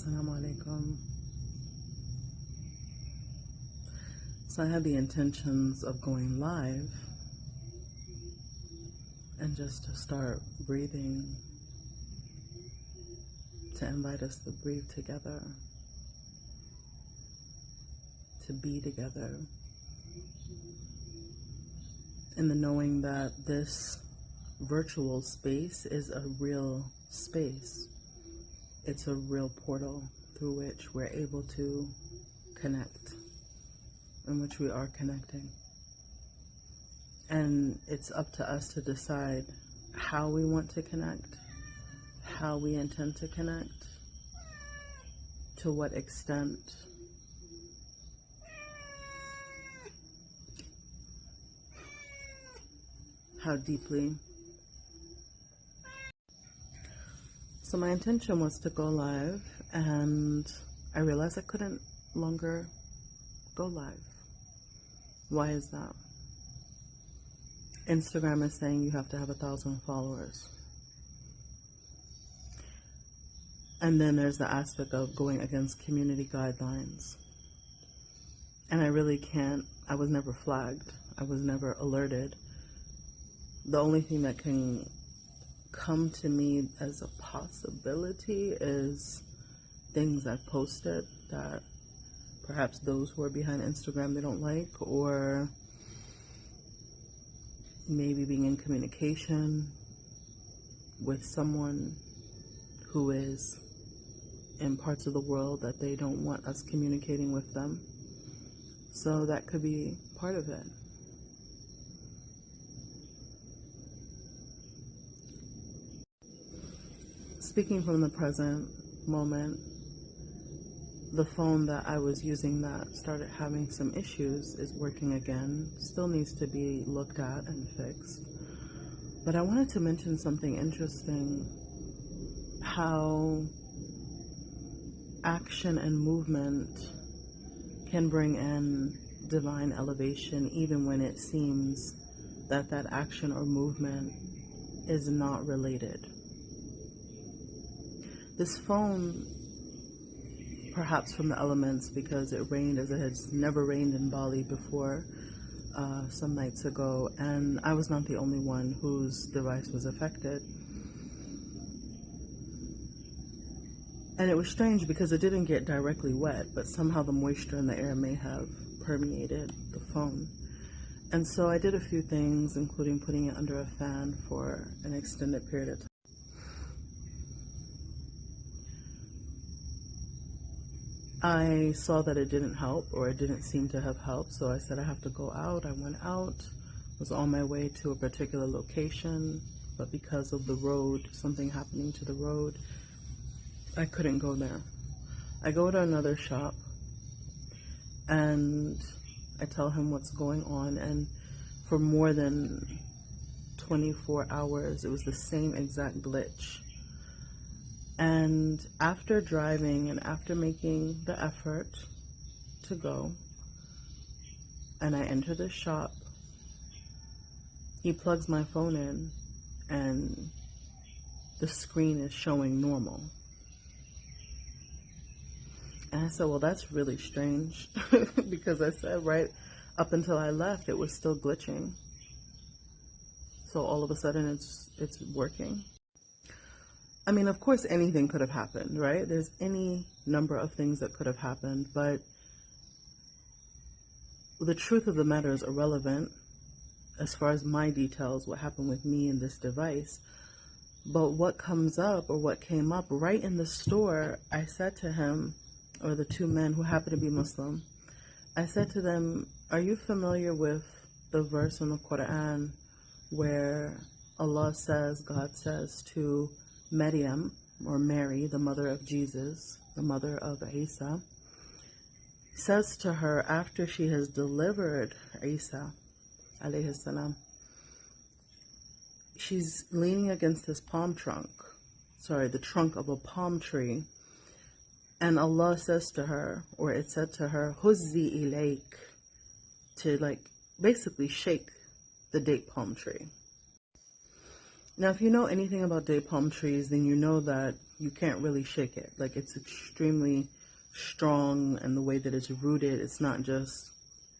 Assalamu alaikum. So I had the intentions of going live and just to start breathing, to invite us to breathe together, to be together, in the knowing that this virtual space is a real space. It's a real portal through which we're able to connect, in which we are connecting. And it's up to us to decide how we want to connect, how we intend to connect, to what extent, how deeply. So my intention was to go live, and I realized I couldn't longer go live. Why is that? Instagram is saying you have to have 1,000 followers. And then there's the aspect of going against community guidelines. And I really can't, I was never flagged. I was never alerted. The only thing that can come to me as a possibility is things I've posted that perhaps those who are behind Instagram they don't like, or maybe being in communication with someone who is in parts of the world that they don't want us communicating with them. So that could be part of it. Speaking from the present moment, the phone that I was using that started having some issues is working again. Still needs to be looked at and fixed. But I wanted to mention something interesting, how action and movement can bring in divine elevation even when it seems that that action or movement is not related. This phone, perhaps from the elements, because it rained as it has never rained in Bali before some nights ago, and I was not the only one whose device was affected. And it was strange because it didn't get directly wet, but somehow the moisture in the air may have permeated the phone. And so I did a few things, including putting it under a fan for an extended period of time. I saw that it didn't help, or it didn't seem to have helped, so I said I have to go out. I went out, was on my way to a particular location, but because of the road, something happening to the road, I couldn't go there. I go to another shop, and I tell him what's going on, and for more than 24 hours, it was the same exact glitch. And after driving and after making the effort to go, and I enter the shop, he plugs my phone in and the screen is showing normal. And I said, well, that's really strange because I said right up until I left, it was still glitching. So all of a sudden it's working. I mean, of course, anything could have happened, right? There's any number of things that could have happened, but the truth of the matter is irrelevant as far as my details, what happened with me and this device. But what comes up, or what came up right in the store, I said to him, or the two men who happen to be Muslim, I said to them, are you familiar with the verse in the Quran where Allah says, God says to Maryam, or Mary, the mother of Jesus, the mother of Isa, says to her after she has delivered Isa, alayhi salam, she's leaning against this palm trunk, the trunk of a palm tree, and Allah says to her, or it said to her, Huzzi ilayk, to basically shake the date palm tree. Now, if you know anything about date palm trees, then you know that you can't really shake it. Like, it's extremely strong, and the way that it's rooted, it's not just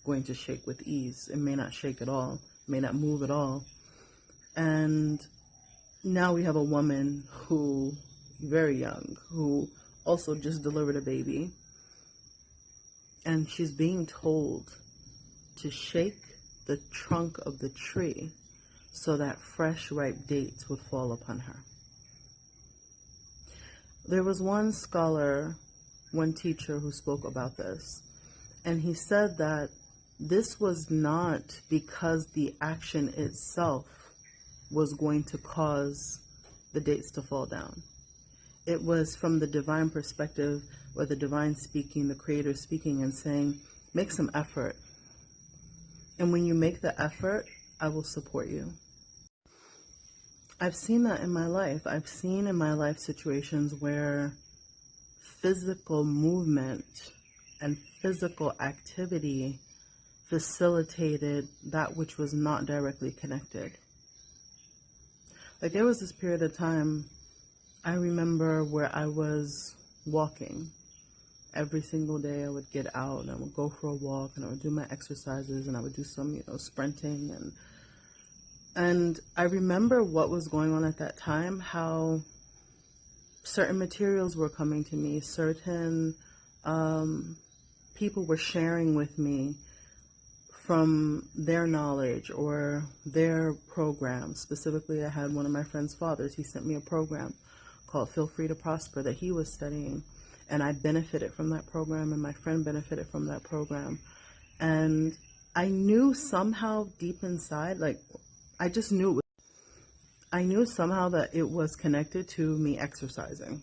going to shake with ease. It may not shake at all, may not move at all. And now we have a woman who, very young, who also just delivered a baby, and she's being told to shake the trunk of the tree so that fresh, ripe dates would fall upon her. There was one scholar, one teacher who spoke about this, and he said that this was not because the action itself was going to cause the dates to fall down. It was from the divine perspective, or the divine speaking, the creator speaking and saying, make some effort. And when you make the effort, I will support you. I've seen that in my life. I've seen in my life situations where physical movement and physical activity facilitated that which was not directly connected. Like, there was this period of time, I remember, where I was walking. Every single day I would get out and I would go for a walk and I would do my exercises and I would do some, sprinting. And I remember what was going on at that time, how certain materials were coming to me, certain people were sharing with me from their knowledge or their program. Specifically, I had one of my friend's fathers. He sent me a program called Feel Free to Prosper that he was studying. And I benefited from that program, and my friend benefited from that program. And I knew somehow deep inside, like, I just knew I knew somehow that it was connected to me exercising.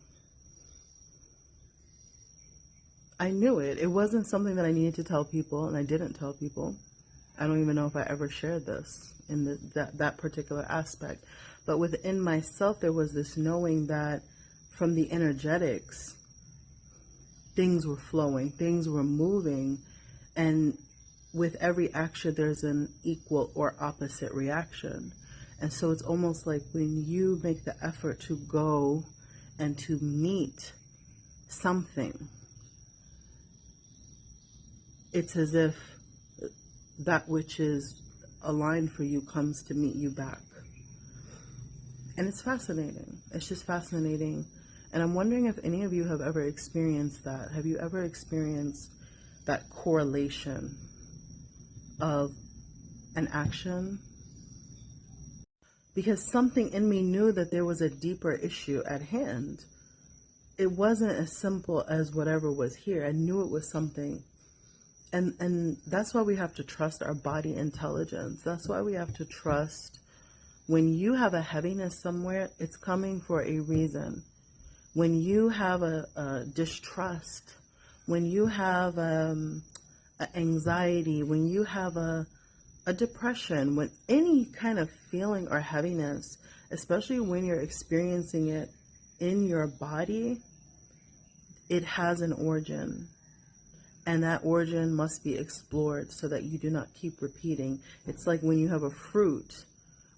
I knew it. It wasn't something that I needed to tell people, and I didn't tell people. I don't even know if I ever shared this in that particular aspect. But within myself, there was this knowing that from the energetics, things were flowing, things were moving, and with every action, there's an equal or opposite reaction. And so it's almost like when you make the effort to go and to meet something, it's as if that which is aligned for you comes to meet you back. And it's fascinating. It's just fascinating. And I'm wondering if any of you have ever experienced that. Have you ever experienced that correlation of an action? Because something in me knew that there was a deeper issue at hand. It wasn't as simple as whatever was here. I knew it was something. And that's why we have to trust our body intelligence. That's why we have to trust when you have a heaviness somewhere, it's coming for a reason. When you have a distrust, when you have anxiety, when you have a depression, when any kind of feeling or heaviness, especially when you're experiencing it in your body, it has an origin. And that origin must be explored so that you do not keep repeating. It's like when you have a fruit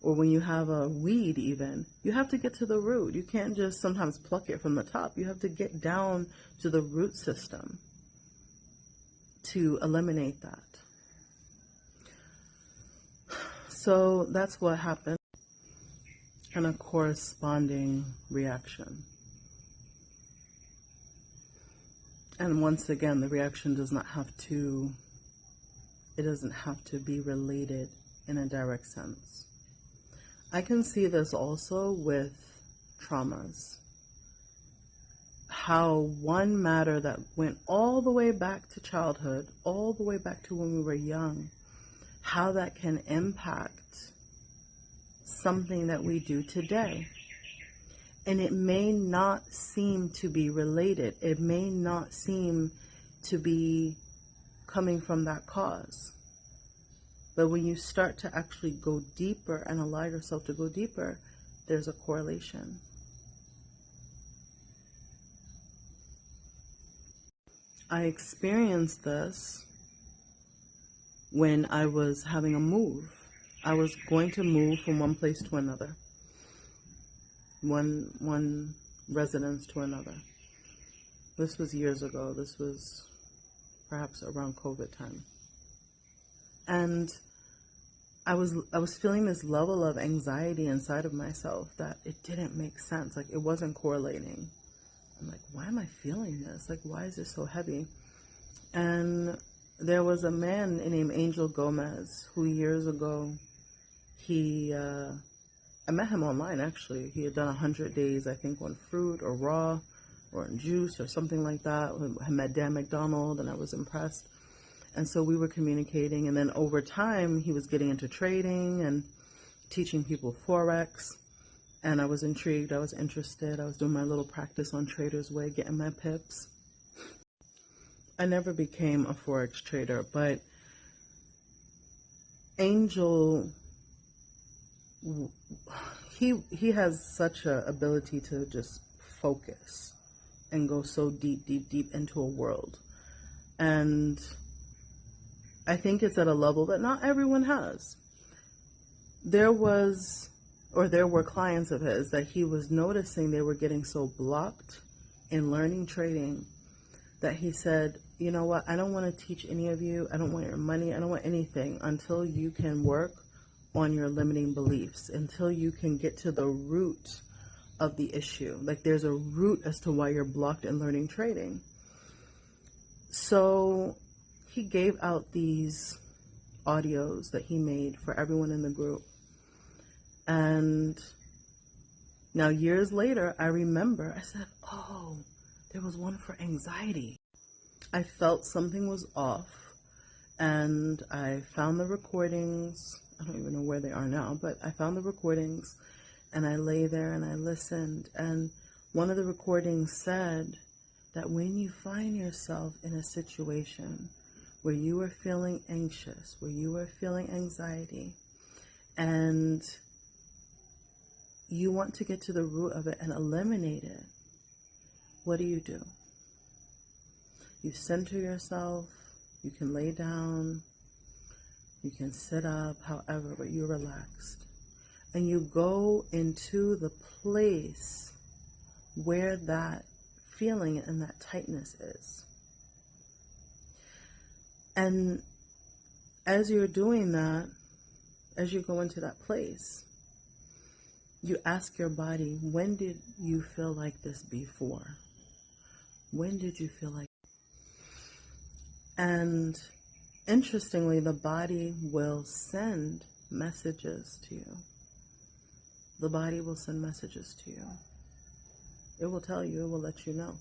or when you have a weed even, you have to get to the root. You can't just sometimes pluck it from the top. You have to get down to the root system to eliminate that. So that's what happened, and a corresponding reaction. And once again, the reaction doesn't have to be related in a direct sense. I can see this also with traumas. How one matter that went all the way back to childhood, all the way back to when we were young, how that can impact something that we do today. And it may not seem to be related. It may not seem to be coming from that cause. But when you start to actually go deeper and allow yourself to go deeper, there's a correlation. I experienced this when I was having a move. I was going to move from one place to another. One residence to another. This was years ago. This was perhaps around COVID time. And I was feeling this level of anxiety inside of myself that it didn't make sense. Like, it wasn't correlating. I'm like, why am I feeling this? Like, why is this so heavy? And there was a man named Angel Gomez who years ago, I met him online actually. He had done 100 days, I think, on fruit or raw or in juice or something like that. I met Dan McDonald and I was impressed. And so we were communicating, and then over time he was getting into trading and teaching people Forex. And I was intrigued, I was interested. I was doing my little practice on Trader's Way, getting my pips. I never became a Forex trader, but Angel, he has such an ability to just focus and go so deep into a world. And I think it's at a level that not everyone has. There were clients of his that he was noticing they were getting so blocked in learning trading that he said, you know what, I don't want to teach any of you. I don't want your money. I don't want anything until you can work on your limiting beliefs, until you can get to the root of the issue. Like, there's a root as to why you're blocked in learning trading. So he gave out these audios that he made for everyone in the group. And now years later, I remember, I said, oh, there was one for anxiety. I felt something was off, and I found the recordings. I don't even know where they are now, but I found the recordings, and I lay there and I listened. And one of the recordings said that when you find yourself in a situation where you are feeling anxious, where you are feeling anxiety, and you want to get to the root of it and eliminate it, what do? You center yourself, you can lay down, you can sit up, however, but you're relaxed. And you go into the place where that feeling and that tightness is. And as you're doing that, as you go into that place, you ask your body, when did you feel like this before? When did you feel like? And interestingly, the body will send messages to you. The body will send messages to you. It will tell you, it will let you know.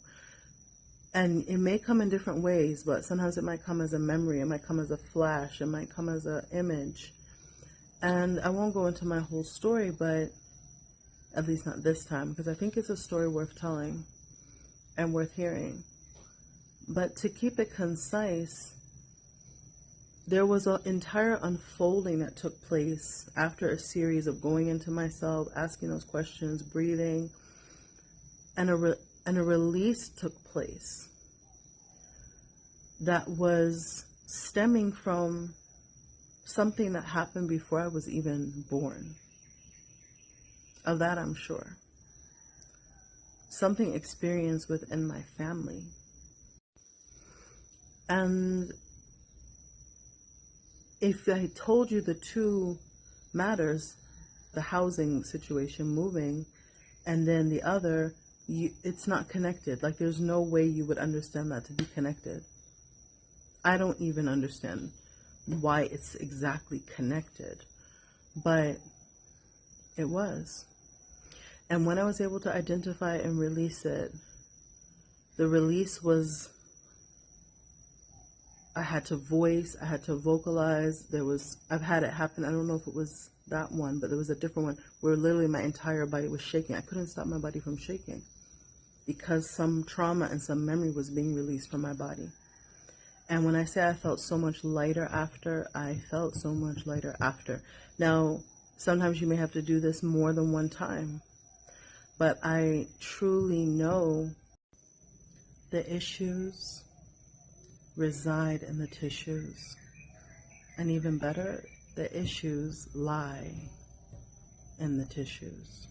And it may come in different ways, but sometimes it might come as a memory, it might come as a flash, it might come as an image. And I won't go into my whole story, but at least not this time, because I think it's a story worth telling and worth hearing. But to keep it concise, there was an entire unfolding that took place after a series of going into myself, asking those questions, breathing, and a release took place that was stemming from something that happened before I was even born. Of that, I'm sure. Something experienced within my family. And if I told you the two matters, the housing situation, moving, and then the other, it's not connected. Like, there's no way you would understand that to be connected. I don't even understand why it's exactly connected, but it was. And when I was able to identify and release it, the release was, I had to voice, I had to vocalize. I've had it happen. I don't know if it was that one, but there was a different one where literally my entire body was shaking. I couldn't stop my body from shaking because some trauma and some memory was being released from my body. And when I say I felt so much lighter after, I felt so much lighter after. Now, sometimes you may have to do this more than one time, but I truly know the issues reside in the tissues. And even better, the issues lie in the tissues.